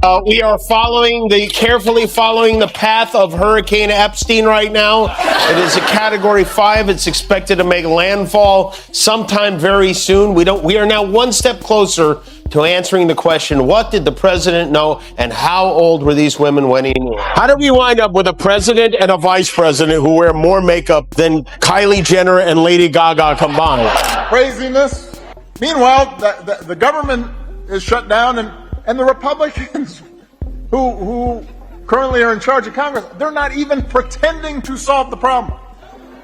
We are carefully following the path of Hurricane Epstein right now. It is a Category 5. It's expected to make landfall sometime very soon. We are now one step closer to answering the question, what did the president know and how old were these women when he knew? How did we wind up with a president and a vice president who wear more makeup than Kylie Jenner and Lady Gaga combined? Craziness. Meanwhile, the government is shut down, and the Republicans who currently are in charge of Congress, they're not even pretending to solve the problem.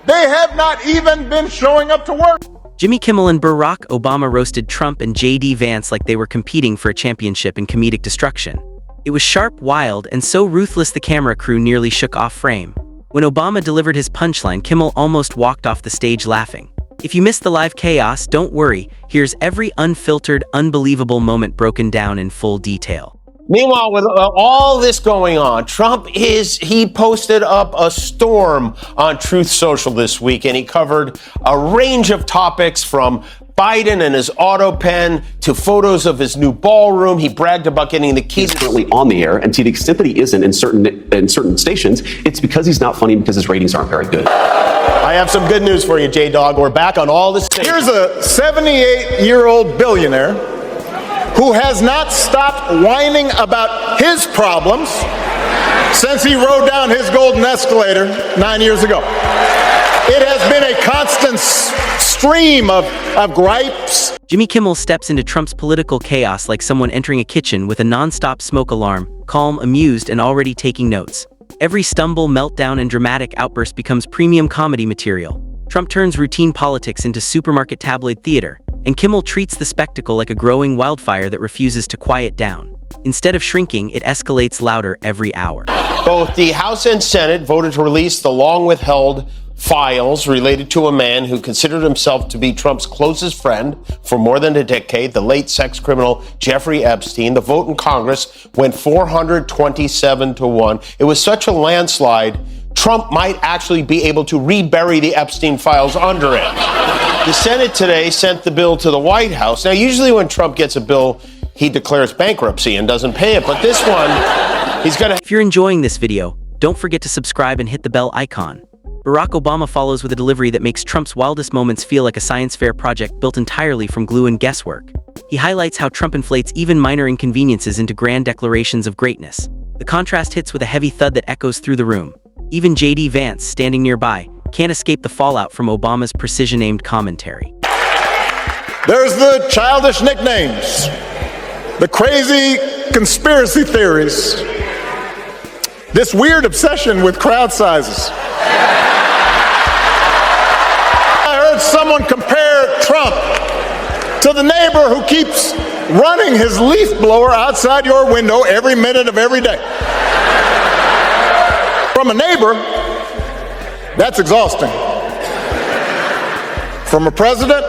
They have not even been showing up to work. Jimmy Kimmel and Barack Obama roasted Trump and JD Vance like they were competing for a championship in comedic destruction. It was sharp, wild, and so ruthless the camera crew nearly shook off frame. When Obama delivered his punchline, Kimmel almost walked off the stage laughing. If you missed the live chaos, don't worry. Here's every unfiltered, unbelievable moment broken down in full detail. Meanwhile, with all this going on, he posted up a storm on Truth Social this week, and he covered a range of topics from Biden and his auto pen to photos of his new ballroom. He bragged about getting the keys. He's currently on the air, and to the extent that he isn't in certain stations, it's because he's not funny, because his ratings aren't very good. I have some good news for you, J-Dog. We're back on all this. Here's a 78-year-old billionaire who has not stopped whining about his problems since he rode down his golden escalator 9 years ago. It has been a constant stream of gripes. Jimmy Kimmel steps into Trump's political chaos like someone entering a kitchen with a non-stop smoke alarm, calm, amused, and already taking notes. Every stumble, meltdown, and dramatic outburst becomes premium comedy material. Trump turns routine politics into supermarket tabloid theater, and Kimmel treats the spectacle like a growing wildfire that refuses to quiet down. Instead of shrinking, it escalates louder every hour. Both the House and Senate voted to release the long-withheld files related to a man who considered himself to be Trump's closest friend for more than a decade, the late sex criminal Jeffrey Epstein. The vote in Congress went 427-1. It was such a landslide, Trump might actually be able to rebury the Epstein files under it. The Senate today sent the bill to the White House. Now, usually when Trump gets a bill, he declares bankruptcy and doesn't pay it. But this one, he's going to... If you're enjoying this video, don't forget to subscribe and hit the bell icon. Barack Obama follows with a delivery that makes Trump's wildest moments feel like a science fair project built entirely from glue and guesswork. He highlights how Trump inflates even minor inconveniences into grand declarations of greatness. The contrast hits with a heavy thud that echoes through the room. Even JD Vance, standing nearby, can't escape the fallout from Obama's precision-aimed commentary. There's the childish nicknames, the crazy conspiracy theories, this weird obsession with crowd sizes. I heard someone compare Trump to the neighbor who keeps running his leaf blower outside your window every minute of every day. From a neighbor, that's exhausting. From a president,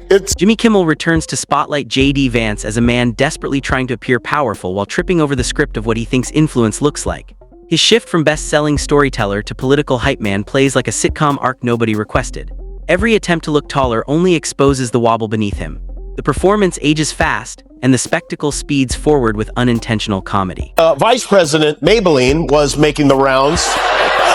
it's... Jimmy Kimmel returns to spotlight JD Vance as a man desperately trying to appear powerful while tripping over the script of what he thinks influence looks like. His shift from best-selling storyteller to political hype man plays like a sitcom arc nobody requested. Every attempt to look taller only exposes the wobble beneath him. The performance ages fast, and the spectacle speeds forward with unintentional comedy. Vice President Maybelline was making the rounds,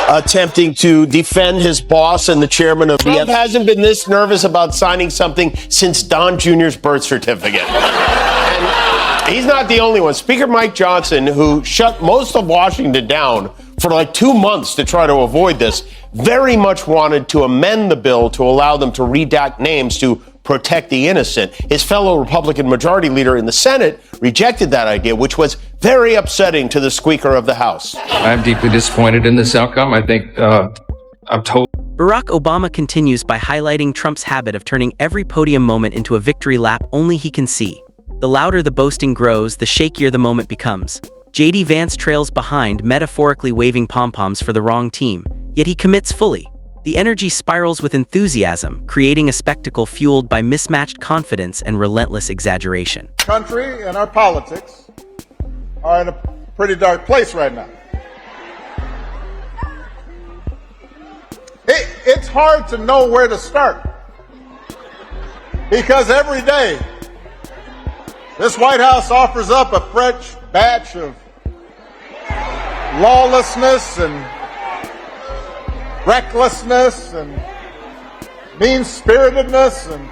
attempting to defend his boss and the chairman of Trump hasn't been this nervous about signing something since Don Jr.'s birth certificate. And he's not the only one. Speaker Mike Johnson, who shut most of Washington down for like 2 months to try to avoid this, very much wanted to amend the bill to allow them to redact names to protect the innocent. His fellow Republican majority leader in the Senate rejected that idea, which was very upsetting to the Speaker of the House. I'm deeply disappointed in this outcome. I think I'm told. Barack Obama continues by highlighting Trump's habit of turning every podium moment into a victory lap only he can see. The louder the boasting grows, the shakier the moment becomes. JD Vance trails behind, metaphorically waving pom-poms for the wrong team, yet he commits fully. The energy spirals with enthusiasm, creating a spectacle fueled by mismatched confidence and relentless exaggeration. Country and our politics are in a pretty dark place right now. It's hard to know where to start, because every day This White House offers up a fresh batch of lawlessness and recklessness and mean-spiritedness and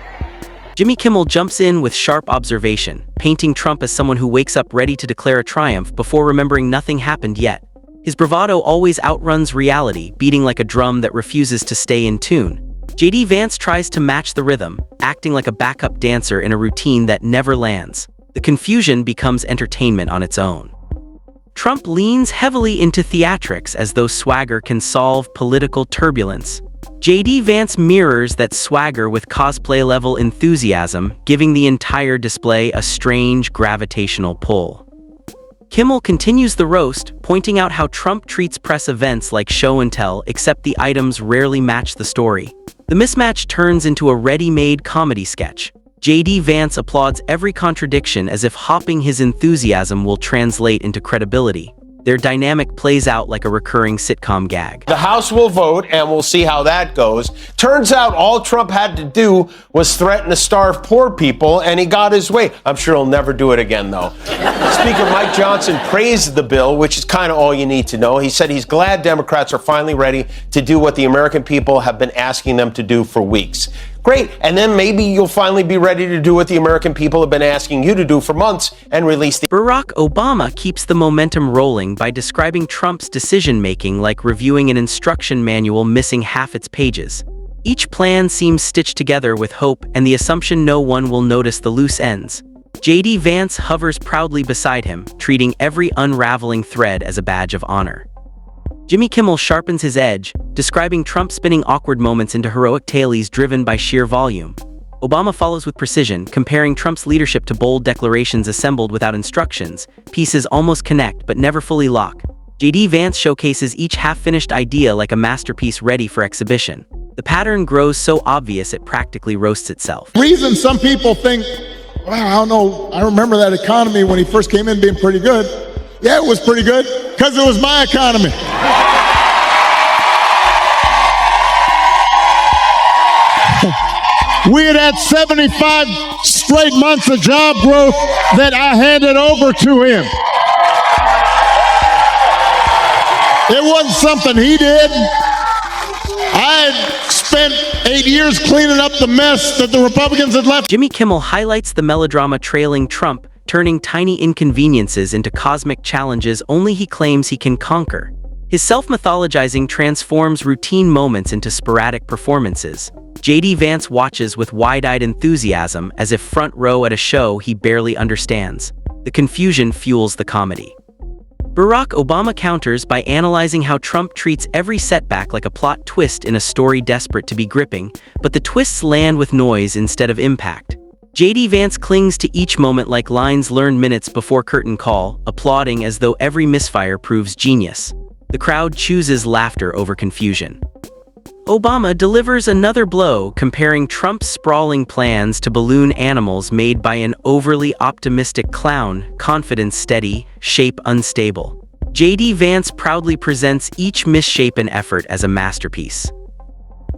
Jimmy Kimmel jumps in with sharp observation, painting Trump as someone who wakes up ready to declare a triumph before remembering nothing happened yet. His bravado always outruns reality, beating like a drum that refuses to stay in tune. JD Vance tries to match the rhythm, acting like a backup dancer in a routine that never lands. The confusion becomes entertainment on its own. Trump leans heavily into theatrics as though swagger can solve political turbulence. JD Vance mirrors that swagger with cosplay-level enthusiasm, giving the entire display a strange gravitational pull. Kimmel continues the roast, pointing out how Trump treats press events like show and tell, except the items rarely match the story. The mismatch turns into a ready-made comedy sketch. JD Vance applauds every contradiction as if hopping his enthusiasm will translate into credibility. Their dynamic plays out like a recurring sitcom gag. The House will vote, and we'll see how that goes. Turns out all Trump had to do was threaten to starve poor people, and he got his way. I'm sure he'll never do it again, though. Speaker Mike Johnson praised the bill, which is kind of all you need to know. He said he's glad Democrats are finally ready to do what the American people have been asking them to do for weeks. Great, and then maybe you'll finally be ready to do what the American people have been asking you to do for months and release the... Barack Obama keeps the momentum rolling by describing Trump's decision-making like reviewing an instruction manual missing half its pages. Each plan seems stitched together with hope and the assumption no one will notice the loose ends. JD Vance hovers proudly beside him, treating every unraveling thread as a badge of honor. Jimmy Kimmel sharpens his edge, describing Trump spinning awkward moments into heroic tailies driven by sheer volume. Obama follows with precision, comparing Trump's leadership to bold declarations assembled without instructions. Pieces almost connect but never fully lock. JD Vance showcases each half-finished idea like a masterpiece ready for exhibition. The pattern grows so obvious it practically roasts itself. The reason some people think, well, I don't know, I remember that economy when he first came in being pretty good. Yeah, it was pretty good, because it was my economy. We had 75 straight months of job growth that I handed over to him. It wasn't something he did. I had spent 8 years cleaning up the mess that the Republicans had left. Jimmy Kimmel highlights the melodrama trailing Trump, turning tiny inconveniences into cosmic challenges only he claims he can conquer. His self-mythologizing transforms routine moments into sporadic performances. JD Vance watches with wide-eyed enthusiasm as if front row at a show he barely understands. The confusion fuels the comedy. Barack Obama counters by analyzing how Trump treats every setback like a plot twist in a story desperate to be gripping, but the twists land with noise instead of impact. JD Vance clings to each moment like lines learned minutes before curtain call, applauding as though every misfire proves genius. The crowd chooses laughter over confusion. Obama delivers another blow, comparing Trump's sprawling plans to balloon animals made by an overly optimistic clown, confidence steady, shape unstable. JD Vance proudly presents each misshapen effort as a masterpiece.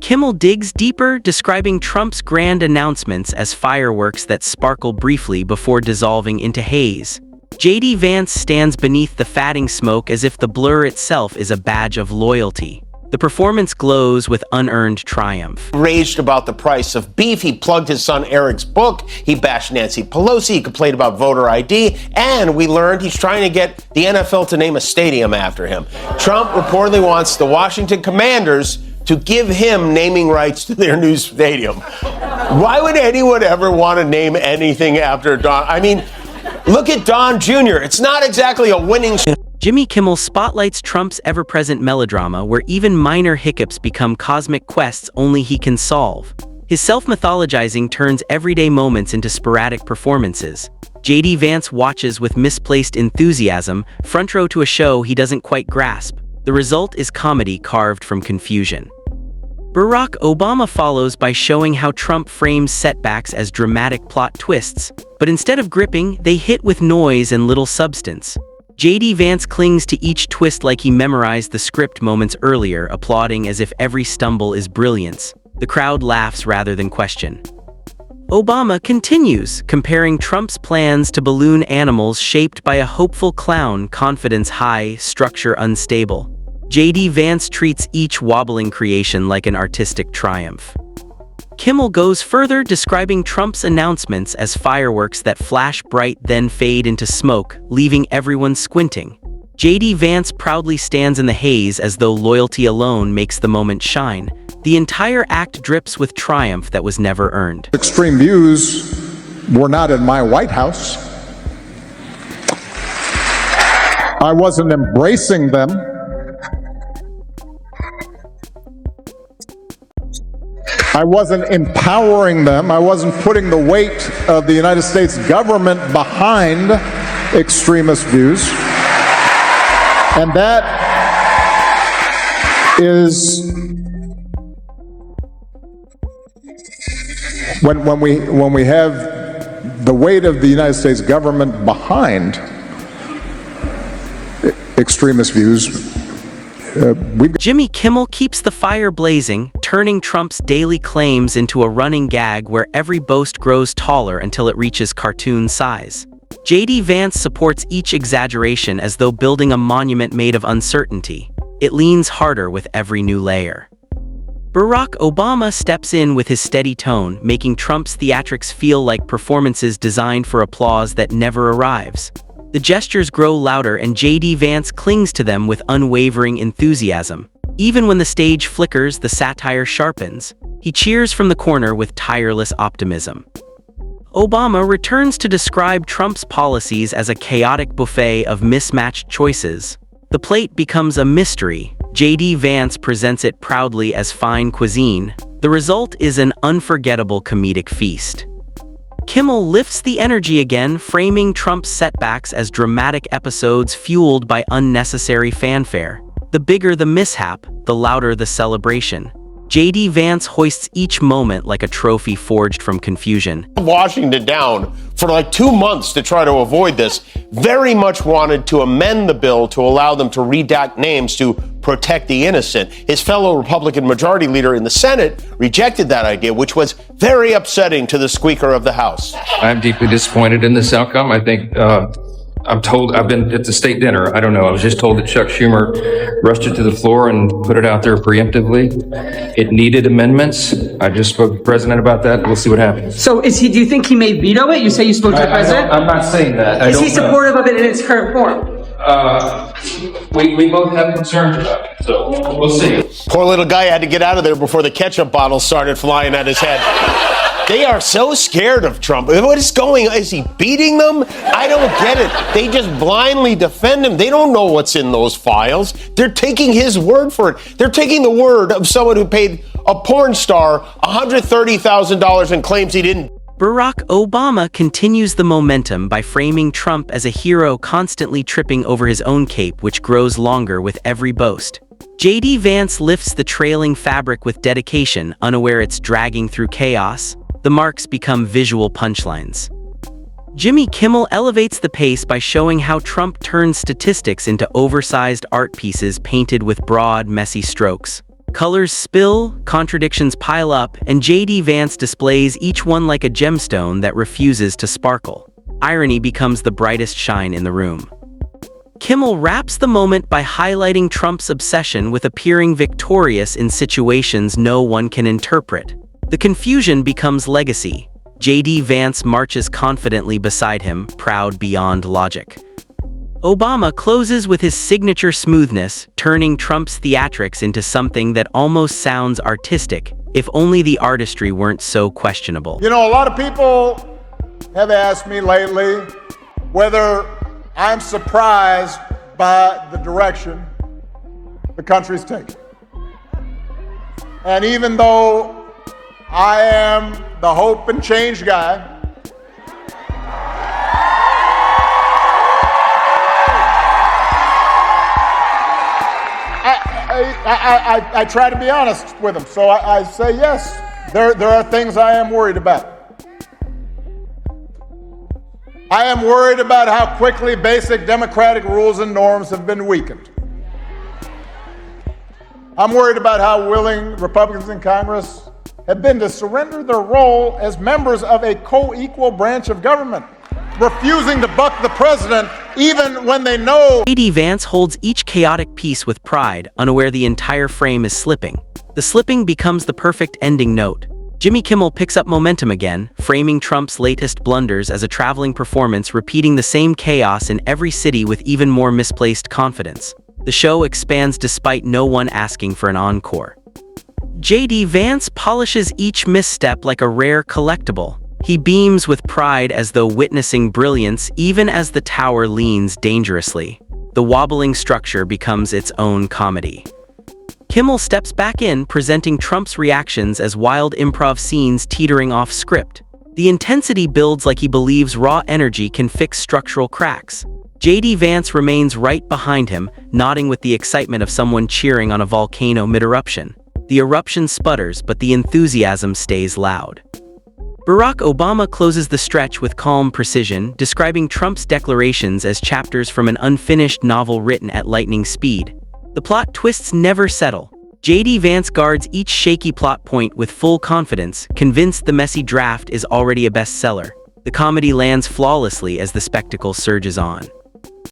Kimmel digs deeper, describing Trump's grand announcements as fireworks that sparkle briefly before dissolving into haze. JD Vance stands beneath the fatting smoke as if the blur itself is a badge of loyalty. The performance glows with unearned triumph. Raged about the price of beef. He plugged his son Eric's book. He bashed Nancy Pelosi. He complained about voter ID. And we learned he's trying to get the NFL to name a stadium after him. Trump reportedly wants the Washington Commanders to give him naming rights to their new stadium. Why would anyone ever want to name anything after Don? I mean, look at Don Jr. It's not exactly a winning... Jimmy Kimmel spotlights Trump's ever-present melodrama where even minor hiccups become cosmic quests only he can solve. His self-mythologizing turns everyday moments into sporadic performances. JD Vance watches with misplaced enthusiasm, front row to a show he doesn't quite grasp. The result is comedy carved from confusion. Barack Obama follows by showing how Trump frames setbacks as dramatic plot twists, but instead of gripping, they hit with noise and little substance. JD Vance clings to each twist like he memorized the script moments earlier, applauding as if every stumble is brilliance. The crowd laughs rather than question. Obama continues, comparing Trump's plans to balloon animals shaped by a hopeful clown, confidence high, structure unstable. JD Vance treats each wobbling creation like an artistic triumph. Kimmel goes further, describing Trump's announcements as fireworks that flash bright then fade into smoke, leaving everyone squinting. JD Vance proudly stands in the haze as though loyalty alone makes the moment shine. The entire act drips with triumph that was never earned. Extreme views were not in my White House. I wasn't embracing them. I wasn't empowering them. I wasn't putting the weight of the United States government behind extremist views. And that is when we have the weight of the United States government behind extremist views. Jimmy Kimmel keeps the fire blazing, turning Trump's daily claims into a running gag where every boast grows taller until it reaches cartoon size. JD Vance supports each exaggeration as though building a monument made of uncertainty. It leans harder with every new layer. Barack Obama steps in with his steady tone, making Trump's theatrics feel like performances designed for applause that never arrives. The gestures grow louder and JD Vance clings to them with unwavering enthusiasm. Even when the stage flickers, the satire sharpens. He cheers from the corner with tireless optimism. Obama returns to describe Trump's policies as a chaotic buffet of mismatched choices. The plate becomes a mystery. JD Vance presents it proudly as fine cuisine. The result is an unforgettable comedic feast. Kimmel lifts the energy again, framing Trump's setbacks as dramatic episodes fueled by unnecessary fanfare. The bigger the mishap, the louder the celebration. JD Vance hoists each moment like a trophy forged from confusion. Washington down for like 2 months to try to avoid this, very much wanted to amend the bill to allow them to redact names to protect the innocent. His fellow Republican majority leader in the Senate rejected that idea, which was very upsetting to the Speaker of the House. I'm deeply disappointed in this outcome. I think, I'm told, I've been at the state dinner. I don't know. I was just told that Chuck Schumer rushed it to the floor and put it out there preemptively. It needed amendments. I just spoke to the president about that. We'll see what happens. So is he, do you think he may veto it? You say you spoke to the president? I'm not saying that. Is he supportive of it in its current form? We both have concerns about it, so we'll see. Poor little guy had to get out of there before the ketchup bottle started flying at his head. They are so scared of Trump. What is going on? Is he beating them? I don't get it. They just blindly defend him. They don't know what's in those files. They're taking his word for it. They're taking the word of someone who paid a porn star $130,000 and claims he didn't. Barack Obama continues the momentum by framing Trump as a hero constantly tripping over his own cape, which grows longer with every boast. JD Vance lifts the trailing fabric with dedication, unaware it's dragging through chaos. The marks become visual punchlines. Jimmy Kimmel elevates the pace by showing how Trump turns statistics into oversized art pieces painted with broad, messy strokes. Colors spill, contradictions pile up, and JD Vance displays each one like a gemstone that refuses to sparkle. Irony becomes the brightest shine in the room. Kimmel wraps the moment by highlighting Trump's obsession with appearing victorious in situations no one can interpret. The confusion becomes legacy. JD Vance marches confidently beside him, proud beyond logic. Obama closes with his signature smoothness, turning Trump's theatrics into something that almost sounds artistic, if only the artistry weren't so questionable. You know, a lot of people have asked me lately whether I'm surprised by the direction the country's taking. And even though I am the hope and change guy, I try to be honest with them. So I say, yes, there are things I am worried about. I am worried about how quickly basic democratic rules and norms have been weakened. I'm worried about how willing Republicans in Congress have been to surrender their role as members of a co-equal branch of government, refusing to buck the president even when they know. JD Vance holds each chaotic piece with pride, unaware the entire frame is slipping. The slipping becomes the perfect ending note. Jimmy Kimmel picks up momentum again, framing Trump's latest blunders as a traveling performance, repeating the same chaos in every city with even more misplaced confidence. The show expands despite no one asking for an encore. JD Vance polishes each misstep like a rare collectible. He beams with pride as though witnessing brilliance even as the tower leans dangerously. The wobbling structure becomes its own comedy. Kimmel steps back in, presenting Trump's reactions as wild improv scenes teetering off script. The intensity builds like he believes raw energy can fix structural cracks. JD Vance remains right behind him, nodding with the excitement of someone cheering on a volcano mid-eruption. The eruption sputters, but the enthusiasm stays loud. Barack Obama closes the stretch with calm precision, describing Trump's declarations as chapters from an unfinished novel written at lightning speed. The plot twists never settle. JD Vance guards each shaky plot point with full confidence, convinced the messy draft is already a bestseller. The comedy lands flawlessly as the spectacle surges on.